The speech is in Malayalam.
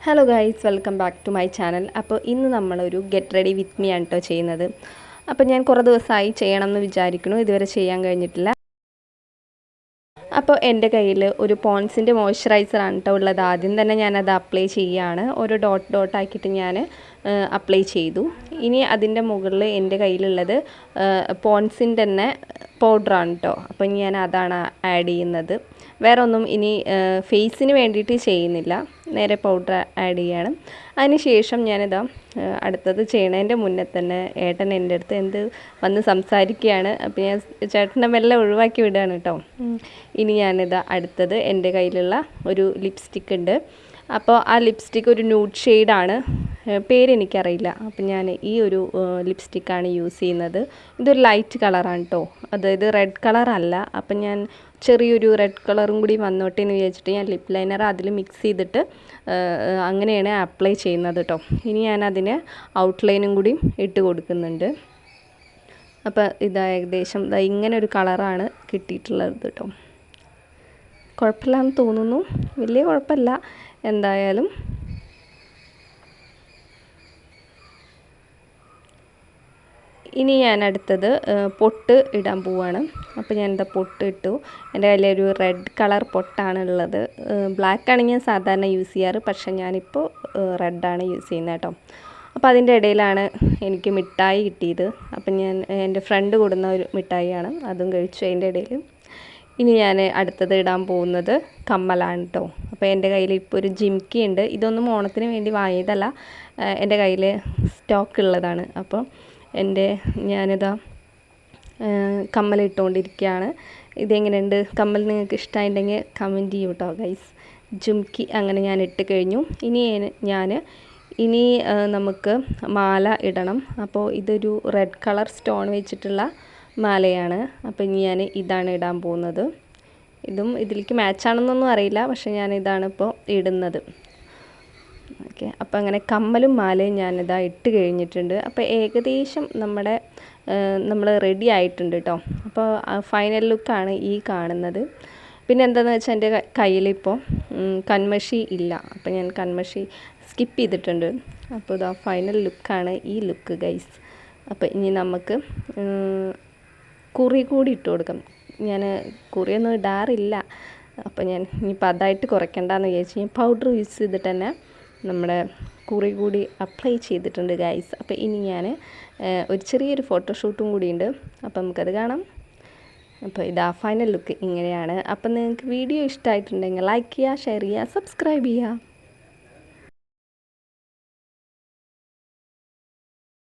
Hello guys, welcome back to my channel. അപ്പോൾ ഇന്ന് നമ്മളൊരു ഗെറ്റ് റെഡി വിത്ത് മീ ആണ് കേട്ടോ ചെയ്യുന്നത്. അപ്പോൾ ഞാൻ കുറേ ദിവസമായി ചെയ്യണം എന്ന് വിചാരിക്കുന്നു, ഇതുവരെ ചെയ്യാൻ കഴിഞ്ഞിട്ടില്ല. അപ്പോൾ എൻ്റെ കയ്യിൽ ഒരു പോൺസിൻ്റെ മോയ്സ്ചറൈസറാണ് കേട്ടോ ഉള്ളത്. ആദ്യം തന്നെ ഞാനത് അപ്ലൈ ചെയ്യുകയാണ്. ഒരു ഡോട്ട് ഡോട്ട് ആക്കിയിട്ട് ഞാൻ അപ്ലൈ ചെയ്തു. ഇനി അതിൻ്റെ മുകളിൽ എൻ്റെ കയ്യിലുള്ളത് പോൺസിൻ്റെ തന്നെ പൗഡറാണ് കേട്ടോ. അപ്പോൾ ഞാൻ അതാണ് ആഡ് ചെയ്യുന്നത്. വേറെ ഒന്നും ഇനി ഫേസിന് വേണ്ടിയിട്ട് ചെയ്യുന്നില്ല, നേരെ പൗഡർ ആഡ് ചെയ്യണം. അതിന് ശേഷം ഞാനിതാ അടുത്തത് ചെയ്യണതിൻ്റെ മുന്നേ തന്നെ ഏട്ടൻ എൻ്റെ അടുത്ത് എന്ത് വന്ന് സംസാരിക്കുകയാണ്. അപ്പോൾ ഞാൻ ചേട്ടനെ മെല്ലെ ഒഴിവാക്കി വിടുകയാണ് കേട്ടോ. ഇനി ഞാനിതാ അടുത്തത് എൻ്റെ കയ്യിലുള്ള ഒരു ലിപ്സ്റ്റിക് ഉണ്ട്. അപ്പോൾ ആ ലിപ്സ്റ്റിക് ഒരു ന്യൂഡ് ഷെയ്ഡാണ്, പേരെനിക്കറിയില്ല. അപ്പം ഞാൻ ഈ ഒരു ലിപ്സ്റ്റിക്കാണ് യൂസ് ചെയ്യുന്നത്. ഇതൊരു ലൈറ്റ് കളറാണ് കേട്ടോ, അതായത് റെഡ് കളറല്ല. അപ്പം ഞാൻ ചെറിയൊരു റെഡ് കളറും കൂടി വന്നോട്ടെ എന്ന് വിചാരിച്ചിട്ട് ഞാൻ ലിപ്പ് ലൈനർ അതിൽ മിക്സ് ചെയ്തിട്ട് അങ്ങനെയാണ് അപ്ലൈ ചെയ്യുന്നത് കേട്ടോ. ഇനി ഞാൻ അതിന് ഔട്ട്ലൈനും കൂടി ഇട്ട് കൊടുക്കുന്നുണ്ട്. അപ്പോൾ ഇതാ ഏകദേശം ഇങ്ങനെ ഒരു കളറാണ് കിട്ടിയിട്ടുള്ളത് കേട്ടോ. കുഴപ്പമില്ലാന്ന് തോന്നുന്നു, വലിയ കുഴപ്പമില്ല. എന്തായാലും ഇനി ഞാൻ അടുത്തത് പൊട്ട് ഇടാൻ പോവാണ്. അപ്പോൾ ഞാൻ എന്താ പൊട്ട് ഇട്ടു. എൻ്റെ കയ്യിലൊരു റെഡ് കളർ പൊട്ടാണ് ഉള്ളത്. ബ്ലാക്കാണ് ഞാൻ സാധാരണ യൂസ് ചെയ്യാറ്, പക്ഷേ ഞാനിപ്പോൾ റെഡാണ് യൂസ് ചെയ്യുന്നത് കേട്ടോ. അപ്പോൾ അതിൻ്റെ ഇടയിലാണ് എനിക്ക് മിഠായി കിട്ടിയത്. അപ്പം ഞാൻ എൻ്റെ ഫ്രണ്ട് കൊടുന്ന ഒരു മിഠായിയാണ്, അതും കഴിച്ചു അതിൻ്റെ ഇടയിൽ. ഇനി ഞാൻ അടുത്തത് ഇടാൻ പോകുന്നത് കമ്മലാണ് കേട്ടോ. അപ്പോൾ എൻ്റെ കയ്യിൽ ഇപ്പോൾ ഒരു ജിംക്കി ഉണ്ട്. ഇതൊന്നും ഓണത്തിന് വേണ്ടി വാങ്ങിയതല്ല, എൻ്റെ കയ്യിൽ സ്റ്റോക്ക് ഉള്ളതാണ്. അപ്പോൾ ഞാനിതാ കമ്മലിട്ടുകൊണ്ടിരിക്കുകയാണ്. ഇതെങ്ങനെയുണ്ട് കമ്മൽ? നിങ്ങൾക്ക് ഇഷ്ടമായിട്ടുണ്ടെങ്കിൽ കമൻറ്റ് ചെയ്യൂ കേട്ടോ ഗൈസ്. ജിംക്കി അങ്ങനെ ഞാൻ ഇട്ട് കഴിഞ്ഞു. ഇനി നമുക്ക് മാല ഇടണം. അപ്പോൾ ഇതൊരു റെഡ് കളർ സ്റ്റോൺ വെച്ചിട്ടുള്ള മാലയാണ്. അപ്പോൾ ഞാൻ ഇതാണ് ഇടാൻ പോകുന്നത്. ഇതും ഇതിലേക്ക് മാച്ചാണെന്നൊന്നും അറിയില്ല, പക്ഷേ ഞാൻ ഇതാണ് ഇപ്പോൾ ഇടുന്നത്. ഓക്കെ, അപ്പോൾ അങ്ങനെ കമ്മലും മാലയും ഞാനിതാ ഇട്ട് കഴിഞ്ഞിട്ടുണ്ട്. അപ്പോൾ ഏകദേശം നമ്മൾ റെഡി ആയിട്ടുണ്ട് കേട്ടോ. അപ്പോൾ ഫൈനൽ ലുക്കാണ് ഈ കാണുന്നത്. പിന്നെ എന്താണെന്ന് വെച്ചാൽ എൻ്റെ കയ്യിലിപ്പോൾ കൺമഷി ഇല്ല, അപ്പോൾ ഞാൻ കൺമഷി സ്കിപ്പ് ചെയ്തിട്ടുണ്ട്. അപ്പോൾ ഇതാ ഫൈനൽ ലുക്കാണ് ഈ ലുക്ക് ഗൈസ്. അപ്പോൾ ഇനി നമുക്ക് കുറി കൂടി ഇട്ട് കൊടുക്കാം. ഞാൻ കുറിയൊന്നും ഇടാറില്ല, അപ്പോൾ ഞാൻ ഇനിയിപ്പോൾ അതായിട്ട് കുറയ്ക്കണ്ടെന്ന് വിചാരിച്ച് ഞാൻ പൗഡർ യൂസ് ചെയ്തിട്ട് തന്നെ നമ്മുടെ കുറി കൂടി അപ്ലൈ ചെയ്തിട്ടുണ്ട് ഗൈസ്. അപ്പോൾ ഇനി ഞാൻ ഒരു ചെറിയൊരു ഫോട്ടോഷൂട്ടും കൂടിയുണ്ട്, അപ്പോൾ നമുക്കത് കാണാം. അപ്പോൾ ഇതാ ഫൈനൽ ലുക്ക് ഇങ്ങനെയാണ്. അപ്പോൾ നിങ്ങൾക്ക് വീഡിയോ ഇഷ്ടമായിട്ടുണ്ടെങ്കിൽ ലൈക്ക് ചെയ്യുക, ഷെയർ ചെയ്യുക, സബ്സ്ക്രൈബ് ചെയ്യുക.